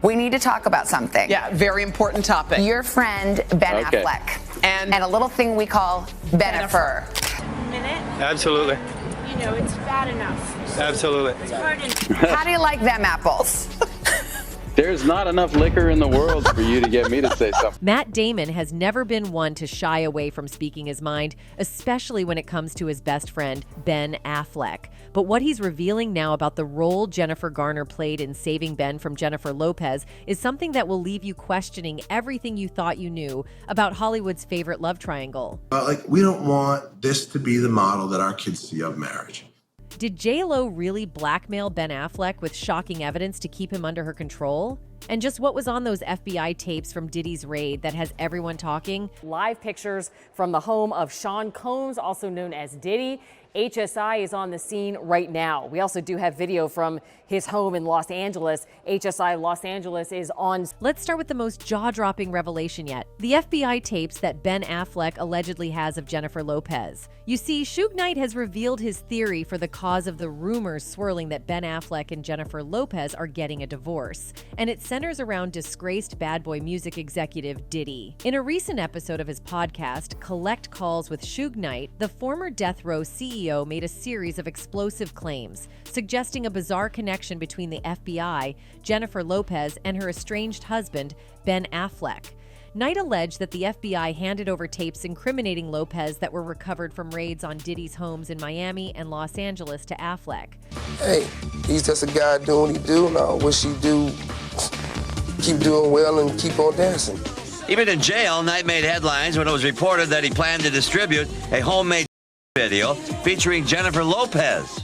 We need to talk about something. Yeah, very important topic. Your friend, Ben Affleck. And a little thing we call Ben-a-fur. Minute. Absolutely. You know, it's bad enough. Absolutely. It's hard enough. How do you like them apples? There's not enough liquor in the world for you to get me to say something. Matt Damon has never been one to shy away from speaking his mind, especially when it comes to his best friend, Ben Affleck. But what he's revealing now about the role Jennifer Garner played in saving Ben from Jennifer Lopez is something that will leave you questioning everything you thought you knew about Hollywood's favorite love triangle. We don't want this to be the model that our kids see of marriage. Did JLO really blackmail Ben Affleck with shocking evidence to keep him under her control? And just what was on those FBI tapes from Diddy's raid that has everyone talking? Live pictures from the home of Sean Combs, also known as Diddy. HSI is on the scene right now. We also do have video from his home in Los Angeles. HSI Los Angeles is on. Let's start with the most jaw-dropping revelation yet. The FBI tapes that Ben Affleck allegedly has of Jennifer Lopez. You see, Suge Knight has revealed his theory for the cause of the rumors swirling that Ben Affleck and Jennifer Lopez are getting a divorce. And it centers around disgraced bad boy music executive Diddy. In a recent episode of his podcast, Collect Calls with Suge Knight, the former Death Row CEO made a series of explosive claims, suggesting a bizarre connection between the FBI, Jennifer Lopez, and her estranged husband, Ben Affleck. Knight alleged that the FBI handed over tapes incriminating Lopez that were recovered from raids on Diddy's homes in Miami and Los Angeles to Affleck. Hey, he's just a guy doing what he do, and I wish he do keep doing well and keep on dancing. Even in jail, Knight made headlines when it was reported that he planned to distribute a homemade video featuring Jennifer Lopez.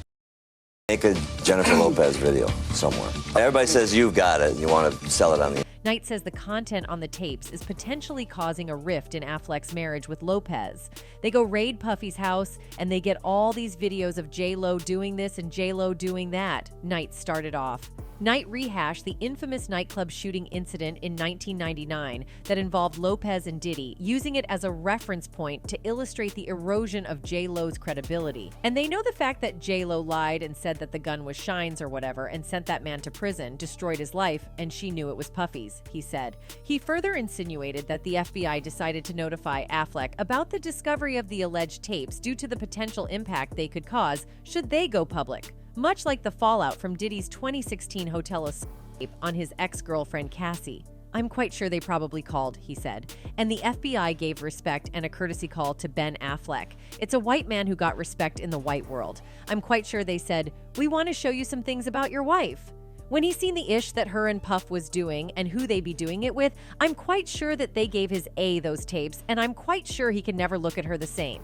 Make a Jennifer Lopez video somewhere. Everybody says you've got it and you want to sell it on the... Knight says the content on the tapes is potentially causing a rift in Affleck's marriage with Lopez. They go raid Puffy's house and they get all these videos of JLO doing this and JLO doing that, Knight started off. Knight rehashed the infamous nightclub shooting incident in 1999 that involved Lopez and Diddy, using it as a reference point to illustrate the erosion of JLo's credibility. And they know the fact that JLo lied and said that the gun was Shine's or whatever and sent that man to prison, destroyed his life, and she knew it was Puffy's, he said. He further insinuated that the FBI decided to notify Affleck about the discovery of the alleged tapes due to the potential impact they could cause should they go public. Much like the fallout from Diddy's 2016 hotel escape on his ex-girlfriend Cassie. I'm quite sure they probably called, he said. And the FBI gave respect and a courtesy call to Ben Affleck. It's a white man who got respect in the white world. I'm quite sure they said, "We want to show you some things about your wife." When he seen the ish that her and Puff was doing and who they be doing it with, I'm quite sure that they gave his A those tapes, and I'm quite sure he can never look at her the same.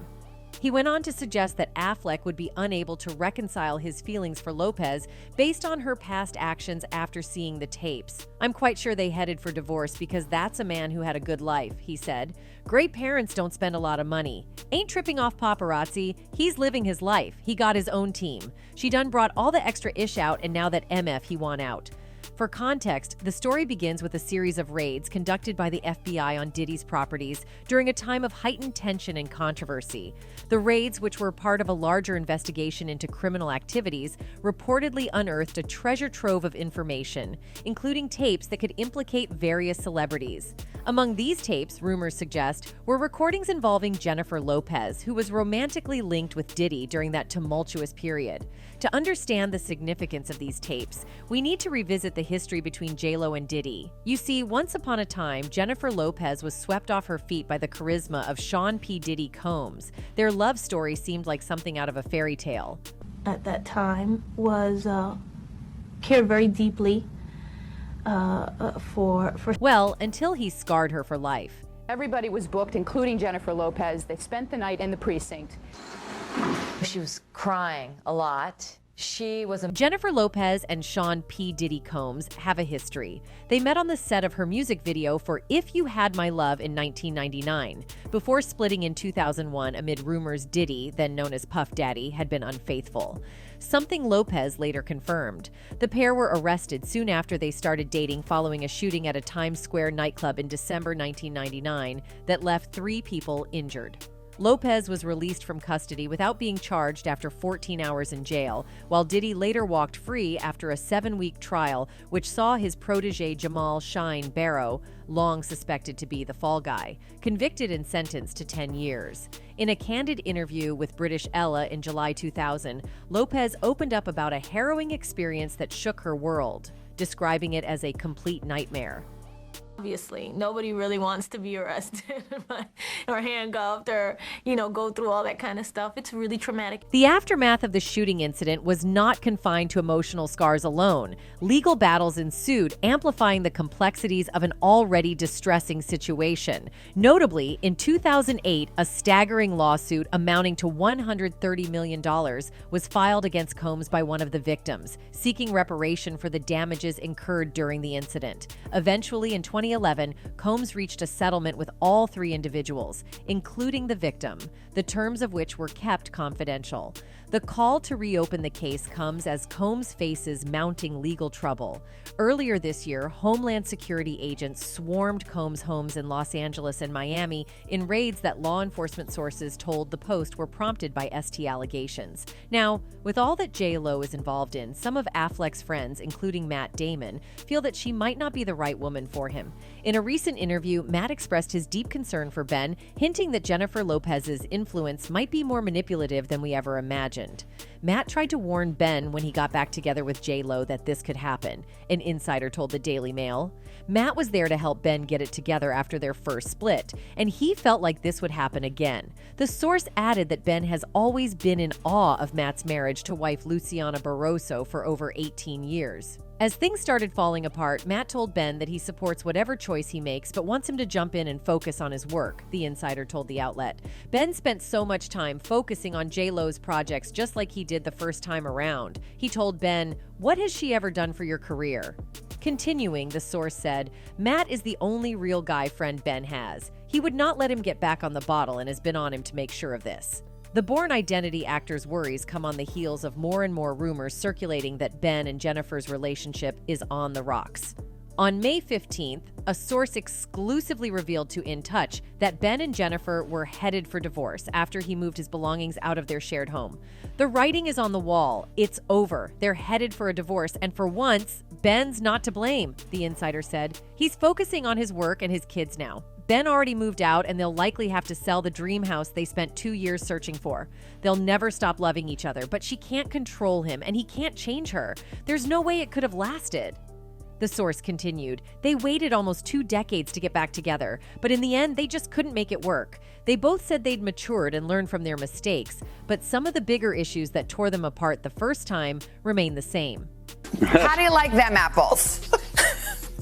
He went on to suggest that Affleck would be unable to reconcile his feelings for Lopez based on her past actions after seeing the tapes. I'm quite sure they headed for divorce because that's a man who had a good life, he said. Great parents don't spend a lot of money. Ain't tripping off paparazzi. He's living his life. He got his own team. She done brought all the extra ish out, and now that MF he want out. For context, the story begins with a series of raids conducted by the FBI on Diddy's properties during a time of heightened tension and controversy. The raids, which were part of a larger investigation into criminal activities, reportedly unearthed a treasure trove of information, including tapes that could implicate various celebrities. Among these tapes, rumors suggest, were recordings involving Jennifer Lopez, who was romantically linked with Diddy during that tumultuous period. To understand the significance of these tapes, we need to revisit the history between JLo and Diddy. You see, once upon a time, Jennifer Lopez was swept off her feet by the charisma of Sean P. Diddy Combs. Their love story seemed like something out of a fairy tale. At that time was cared very deeply for... Well, until he scarred her for life. Everybody was booked, including Jennifer Lopez. They spent the night in the precinct. She was crying a lot. Jennifer Lopez and Sean P. Diddy Combs have a history. They met on the set of her music video for If You Had My Love in 1999, before splitting in 2001 amid rumors Diddy, then known as Puff Daddy, had been unfaithful. Something Lopez later confirmed. The pair were arrested soon after they started dating following a shooting at a Times Square nightclub in December 1999 that left 3 people injured. Lopez was released from custody without being charged after 14 hours in jail, while Diddy later walked free after a 7-week trial, which saw his protege Jamal Shine Barrow, long suspected to be the fall guy, convicted and sentenced to 10 years. In a candid interview with British Ella in July 2000, Lopez opened up about a harrowing experience that shook her world, describing it as a complete nightmare. Obviously, nobody really wants to be arrested or handcuffed or, go through all that kind of stuff. It's really traumatic. The aftermath of the shooting incident was not confined to emotional scars alone. Legal battles ensued, amplifying the complexities of an already distressing situation. Notably, in 2008, a staggering lawsuit amounting to $130 million was filed against Combs by one of the victims, seeking reparation for the damages incurred during the incident. Eventually, in 2011, Combs reached a settlement with all 3 individuals, including the victim, the terms of which were kept confidential. The call to reopen the case comes as Combs faces mounting legal trouble. Earlier this year, Homeland Security agents swarmed Combs' homes in Los Angeles and Miami in raids that law enforcement sources told The Post were prompted by ST allegations. Now, with all that JLO is involved in, some of Affleck's friends, including Matt Damon, feel that she might not be the right woman for him. In a recent interview, Matt expressed his deep concern for Ben, hinting that Jennifer Lopez's influence might be more manipulative than we ever imagined. Matt tried to warn Ben when he got back together with JLO that this could happen, an insider told the Daily Mail. Matt was there to help Ben get it together after their first split, and he felt like this would happen again. The source added that Ben has always been in awe of Matt's marriage to wife Luciana Barroso for over 18 years. As things started falling apart, Matt told Ben that he supports whatever choice he makes but wants him to jump in and focus on his work, the insider told the outlet. Ben spent so much time focusing on JLo's projects just like he did the first time around. He told Ben, "What has she ever done for your career?" Continuing, the source said, Matt is the only real guy friend Ben has. He would not let him get back on the bottle and has been on him to make sure of this. The Bourne Identity actor's worries come on the heels of more and more rumors circulating that Ben and Jennifer's relationship is on the rocks. On May 15th, a source exclusively revealed to In Touch that Ben and Jennifer were headed for divorce after he moved his belongings out of their shared home. The writing is on the wall. It's over. They're headed for a divorce, and for once, Ben's not to blame, the insider said. He's focusing on his work and his kids now. Ben already moved out, and they'll likely have to sell the dream house they spent 2 years searching for. They'll never stop loving each other, but she can't control him, and he can't change her. There's no way it could have lasted. The source continued, they waited almost 2 decades to get back together, but in the end, they just couldn't make it work. They both said they'd matured and learned from their mistakes, but some of the bigger issues that tore them apart the first time remain the same. How do you like them apples?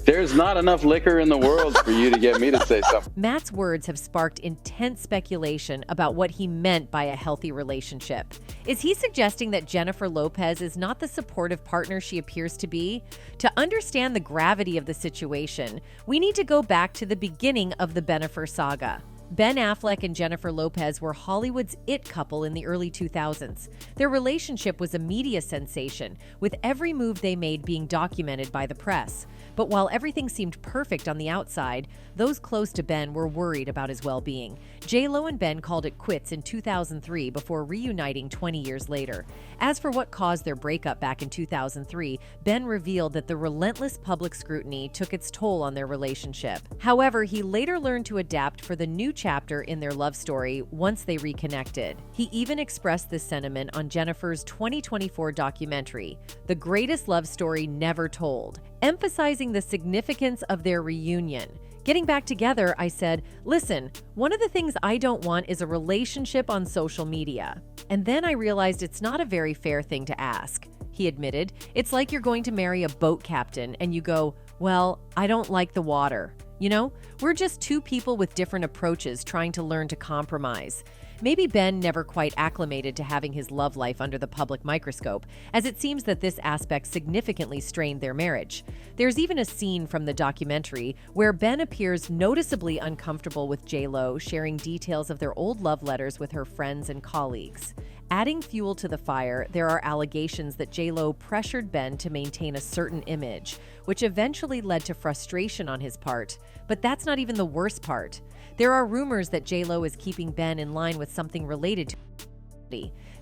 There's not enough liquor in the world for you to get me to say something. Matt's words have sparked intense speculation about what he meant by a healthy relationship. Is he suggesting that Jennifer Lopez is not the supportive partner she appears to be? To understand the gravity of the situation, we need to go back to the beginning of the Ben Affleck saga. Ben Affleck and Jennifer Lopez were Hollywood's it couple in the early 2000s. Their relationship was a media sensation, with every move they made being documented by the press. But while everything seemed perfect on the outside, those close to Ben were worried about his well-being. JLo and Ben called it quits in 2003 before reuniting 20 years later. As for what caused their breakup back in 2003, Ben revealed that the relentless public scrutiny took its toll on their relationship. However, he later learned to adapt for the new chapter in their love story once they reconnected. He even expressed this sentiment on Jennifer's 2024 documentary, The Greatest Love Story Never Told, emphasizing the significance of their reunion. Getting back together, I said, listen, one of the things I don't want is a relationship on social media. And then I realized it's not a very fair thing to ask. He admitted, it's like you're going to marry a boat captain and you go, well, I don't like the water. You know, we're just 2 people with different approaches trying to learn to compromise. Maybe Ben never quite acclimated to having his love life under the public microscope, as it seems that this aspect significantly strained their marriage. There's even a scene from the documentary where Ben appears noticeably uncomfortable with JLo sharing details of their old love letters with her friends and colleagues. Adding fuel to the fire, there are allegations that JLO pressured Ben to maintain a certain image, which eventually led to frustration on his part. But that's not even the worst part. There are rumors that JLO is keeping Ben in line with something related to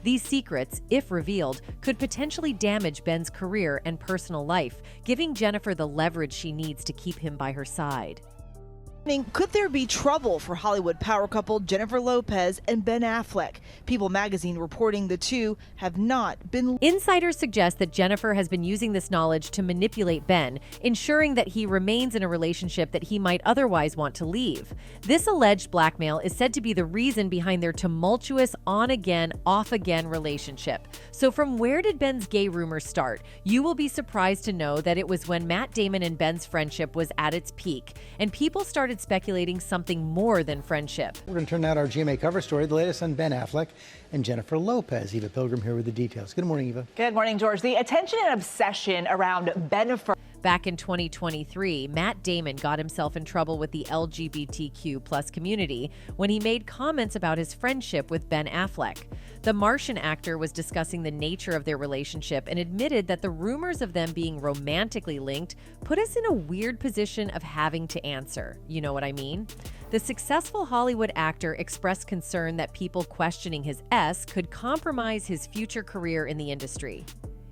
these secrets, if revealed, could potentially damage Ben's career and personal life, giving Jennifer the leverage she needs to keep him by her side. Could there be trouble for Hollywood power couple Jennifer Lopez and Ben Affleck? People magazine reporting the two have not been. Insiders suggest that Jennifer has been using this knowledge to manipulate Ben, ensuring that he remains in a relationship that he might otherwise want to leave. This alleged blackmail is said to be the reason behind their tumultuous on-again, off-again relationship. So from where did Ben's gay rumors start? You will be surprised to know that it was when Matt Damon and Ben's friendship was at its peak, and people started speculating something more than friendship. We're going to turn out our GMA cover story, the latest on Ben Affleck and Jennifer Lopez. Eva Pilgrim here with the details. Good morning, Eva. Good morning, George. The attention and obsession around Ben Affleck. Back in 2023, Matt Damon got himself in trouble with the LGBTQ+ community when he made comments about his friendship with Ben Affleck. The Martian actor was discussing the nature of their relationship and admitted that the rumors of them being romantically linked put us in a weird position of having to answer. You know what I mean? The successful Hollywood actor expressed concern that people questioning his S could compromise his future career in the industry.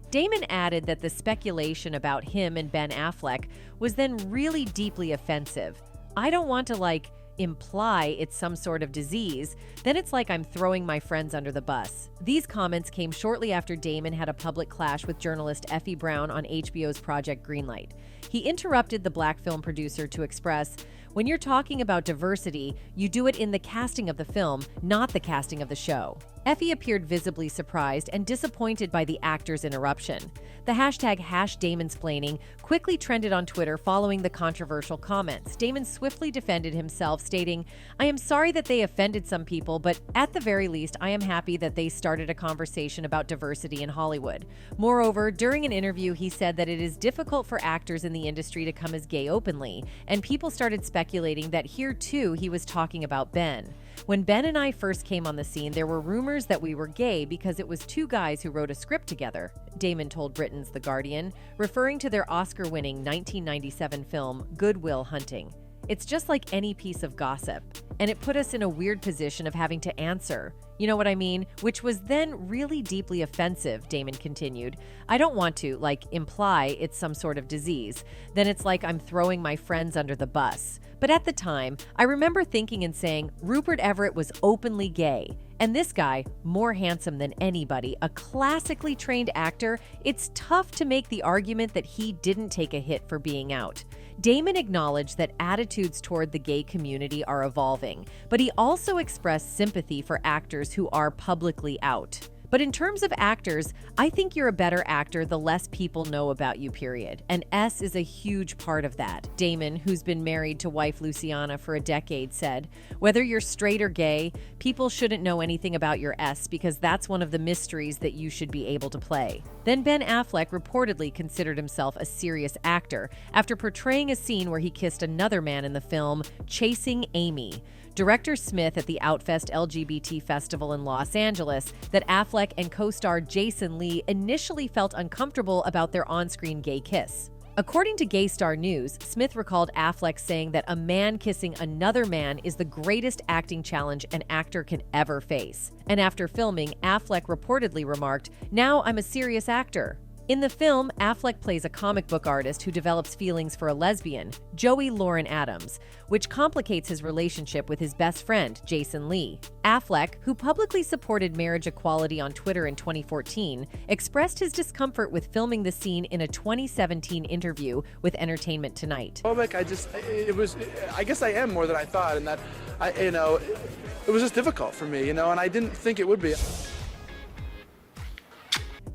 Damon added that the speculation about him and Ben Affleck was then really deeply offensive. I don't want to, imply it's some sort of disease, then it's like I'm throwing my friends under the bus. These comments came shortly after Damon had a public clash with journalist Effie Brown on HBO's Project Greenlight. He interrupted the black film producer to express, "When you're talking about diversity, you do it in the casting of the film, not the casting of the show." Effie appeared visibly surprised and disappointed by the actor's interruption. The hashtag #DamonSplaining quickly trended on Twitter following the controversial comments. Damon swiftly defended himself, stating, "I am sorry that they offended some people, but at the very least, I am happy that they started a conversation about diversity in Hollywood." Moreover, during an interview, he said that it is difficult for actors in the industry to come as gay openly, and people started speculating that here too he was talking about Ben. When Ben and I first came on the scene, there were rumors that we were gay because it was two guys who wrote a script together, Damon told Britain's The Guardian, referring to their Oscar-winning 1997 film Good Will Hunting. It's just like any piece of gossip, and it put us in a weird position of having to answer. You know what I mean? Which was then really deeply offensive, Damon continued. I don't want to, imply it's some sort of disease. Then it's like I'm throwing my friends under the bus. But at the time, I remember thinking and saying, Rupert Everett was openly gay. And this guy, more handsome than anybody, a classically trained actor, it's tough to make the argument that he didn't take a hit for being out. Damon acknowledged that attitudes toward the gay community are evolving, but he also expressed sympathy for actors who are publicly out. But in terms of actors, I think you're a better actor the less people know about you, period. And S is a huge part of that. Damon, who's been married to wife Luciana for a decade, said, "Whether you're straight or gay, people shouldn't know anything about your S because that's one of the mysteries that you should be able to play." Then Ben Affleck reportedly considered himself a serious actor after portraying a scene where he kissed another man in the film Chasing Amy. Director Smith at the Outfest LGBT Festival in Los Angeles that Affleck and co-star Jason Lee initially felt uncomfortable about their on-screen gay kiss. According to Gay Star News, Smith recalled Affleck saying that a man kissing another man is the greatest acting challenge an actor can ever face. And after filming, Affleck reportedly remarked, "Now I'm a serious actor." In the film, Affleck plays a comic book artist who develops feelings for a lesbian, Joey Lauren Adams, which complicates his relationship with his best friend, Jason Lee. Affleck, who publicly supported marriage equality on Twitter in 2014, expressed his discomfort with filming the scene in a 2017 interview with Entertainment Tonight. I guess I am more than I thought, and that, it was just difficult for me, and I didn't think it would be.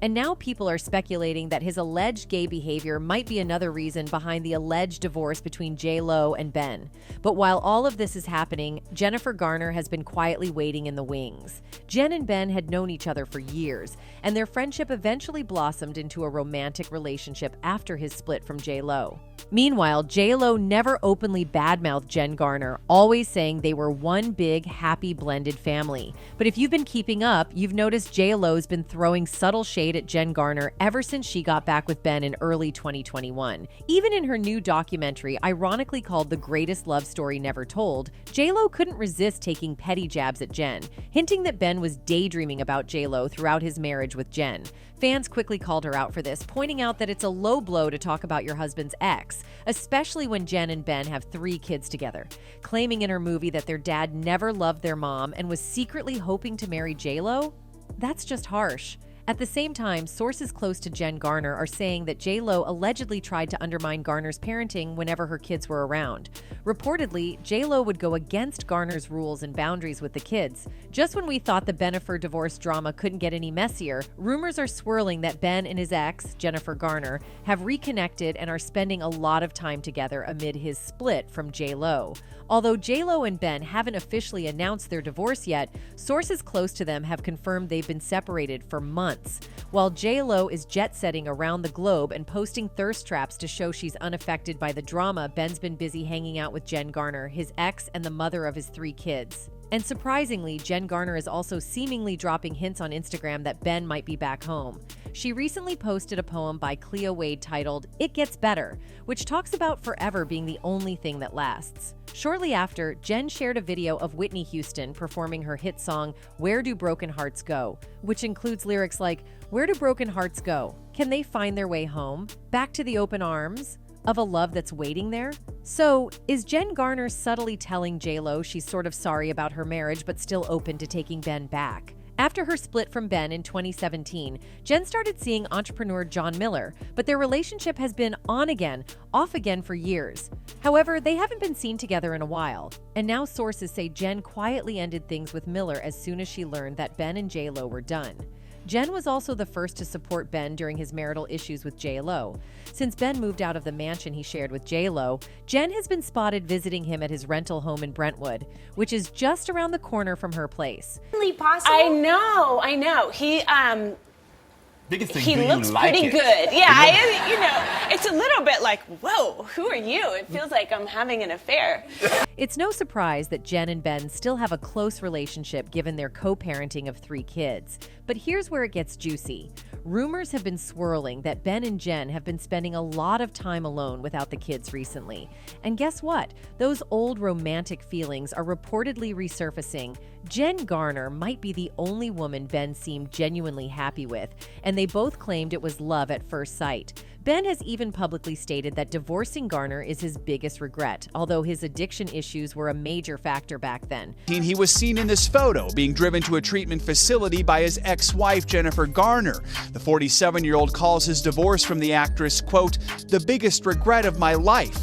And now people are speculating that his alleged gay behavior might be another reason behind the alleged divorce between JLO and Ben. But while all of this is happening, Jennifer Garner has been quietly waiting in the wings. Jen and Ben had known each other for years, and their friendship eventually blossomed into a romantic relationship after his split from JLO. Meanwhile, JLO never openly badmouthed Jen Garner, always saying they were one big, happy, blended family. But if you've been keeping up, you've noticed JLO's been throwing subtle shade at Jen Garner ever since she got back with Ben in early 2021. Even in her new documentary, ironically called The Greatest Love Story Never Told, JLO couldn't resist taking petty jabs at Jen, hinting that Ben was daydreaming about JLO throughout his marriage with Jen. Fans quickly called her out for this, pointing out that it's a low blow to talk about your husband's ex, especially when Jen and Ben have 3 kids together, claiming in her movie that their dad never loved their mom and was secretly hoping to marry JLO? That's just harsh. At the same time, sources close to Jen Garner are saying that JLo allegedly tried to undermine Garner's parenting whenever her kids were around. Reportedly, JLo would go against Garner's rules and boundaries with the kids. Just when we thought the Ben Affleck divorce drama couldn't get any messier, rumors are swirling that Ben and his ex, Jennifer Garner, have reconnected and are spending a lot of time together amid his split from JLo. Although JLo and Ben haven't officially announced their divorce yet, sources close to them have confirmed they've been separated for months. While JLo is jet-setting around the globe and posting thirst traps to show she's unaffected by the drama, Ben's been busy hanging out with Jen Garner, his ex and the mother of his 3 kids. And surprisingly, Jen Garner is also seemingly dropping hints on Instagram that Ben might be back home. She recently posted a poem by Cleo Wade titled, "It Gets Better," which talks about forever being the only thing that lasts. Shortly after, Jen shared a video of Whitney Houston performing her hit song, "Where Do Broken Hearts Go?", which includes lyrics like, "Where do broken hearts go? Can they find their way home? Back to the open arms of a love that's waiting there?" So, is Jen Garner subtly telling JLo she's sort of sorry about her marriage but still open to taking Ben back? After her split from Ben in 2017, Jen started seeing entrepreneur John Miller, but their relationship has been on again, off again for years. However, they haven't been seen together in a while, and now sources say Jen quietly ended things with Miller as soon as she learned that Ben and JLo were done. Jen was also the first to support Ben during his marital issues with JLo. Since Ben moved out of the mansion he shared with JLo, Jen has been spotted visiting him at his rental home in Brentwood, which is just around the corner from her place. I know. Biggest thing, He do you looks like pretty it? good. Yeah, it's a little bit like, whoa, who are you? It feels like I'm having an affair. It's no surprise that Jen and Ben still have a close relationship given their co-parenting of 3 kids. But here's where it gets juicy. Rumors have been swirling that Ben and Jen have been spending a lot of time alone without the kids recently. And guess what? Those old romantic feelings are reportedly resurfacing. Jen Garner might be the only woman Ben seemed genuinely happy with, and they both claimed it was love at first sight. Ben has even publicly stated that divorcing Garner is his biggest regret, although his addiction issues were a major factor back then. He was seen in this photo being driven to a treatment facility by his ex-wife, Jennifer Garner. The 47-year-old calls his divorce from the actress, quote, "the biggest regret of my life."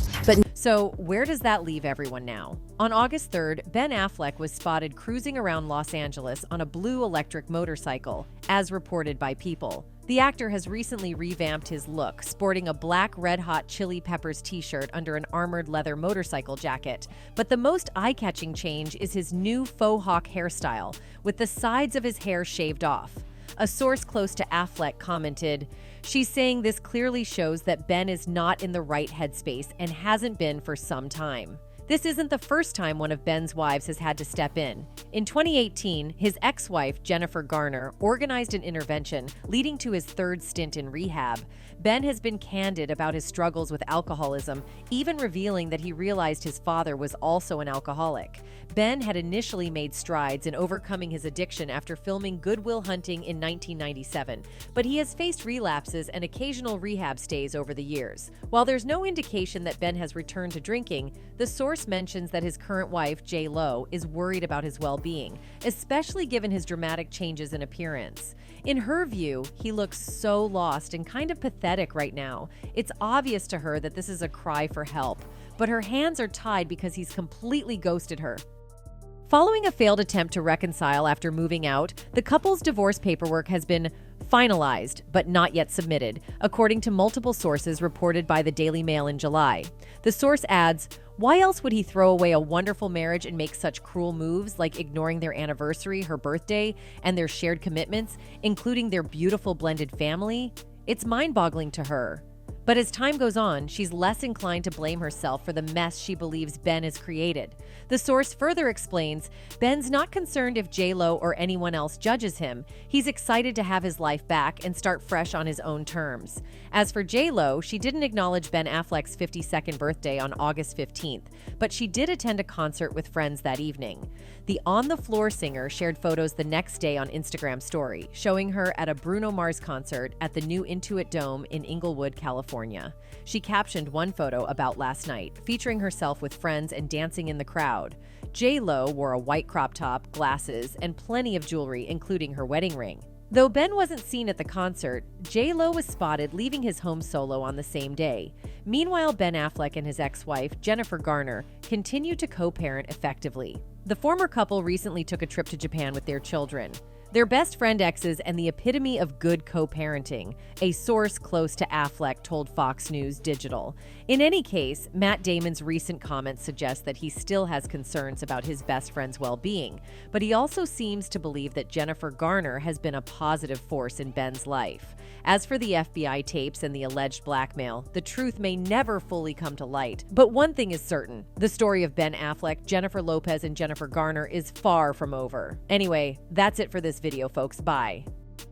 So where does that leave everyone now? On August 3rd, Ben Affleck was spotted cruising around Los Angeles on a blue electric motorcycle, as reported by People. The actor has recently revamped his look, sporting a black Red Hot Chili Peppers t-shirt under an armored leather motorcycle jacket. But the most eye-catching change is his new faux hawk hairstyle, with the sides of his hair shaved off. A source close to Affleck commented, "She's saying this clearly shows that Ben is not in the right headspace and hasn't been for some time." This isn't the first time one of Ben's wives has had to step in. In 2018, his ex-wife, Jennifer Garner, organized an intervention, leading to his 3rd stint in rehab. Ben has been candid about his struggles with alcoholism, even revealing that he realized his father was also an alcoholic. Ben had initially made strides in overcoming his addiction after filming Good Will Hunting in 1997, but he has faced relapses and occasional rehab stays over the years. While there's no indication that Ben has returned to drinking, the source mentions that his current wife, JLo, is worried about his well-being, especially given his dramatic changes in appearance. In her view, he looks so lost and kind of pathetic right now. It's obvious to her that this is a cry for help, but her hands are tied because he's completely ghosted her. Following a failed attempt to reconcile after moving out, the couple's divorce paperwork has been finalized, but not yet submitted, according to multiple sources reported by the Daily Mail in July. The source adds, why else would he throw away a wonderful marriage and make such cruel moves like ignoring their anniversary, her birthday, and their shared commitments, including their beautiful blended family? It's mind-boggling to her. But as time goes on, she's less inclined to blame herself for the mess she believes Ben has created. The source further explains, Ben's not concerned if JLO or anyone else judges him. He's excited to have his life back and start fresh on his own terms. As for JLO, she didn't acknowledge Ben Affleck's 52nd birthday on August 15th, but she did attend a concert with friends that evening. The on-the-floor singer shared photos the next day on Instagram story, showing her at a Bruno Mars concert at the new Intuit Dome in Inglewood, California. She captioned one photo about last night, featuring herself with friends and dancing in the crowd. JLo wore a white crop top, glasses, and plenty of jewelry, including her wedding ring. Though Ben wasn't seen at the concert, JLo was spotted leaving his home solo on the same day. Meanwhile, Ben Affleck and his ex-wife, Jennifer Garner, continue to co-parent effectively. The former couple recently took a trip to Japan with their children. They're best friend exes and the epitome of good co-parenting, a source close to Affleck told Fox News Digital. In any case, Matt Damon's recent comments suggest that he still has concerns about his best friend's well-being, but he also seems to believe that Jennifer Garner has been a positive force in Ben's life. As for the FBI tapes and the alleged blackmail, the truth may never fully come to light. But one thing is certain, the story of Ben Affleck, Jennifer Lopez, and Jennifer Garner is far from over. Anyway, that's it for this video, folks. Bye.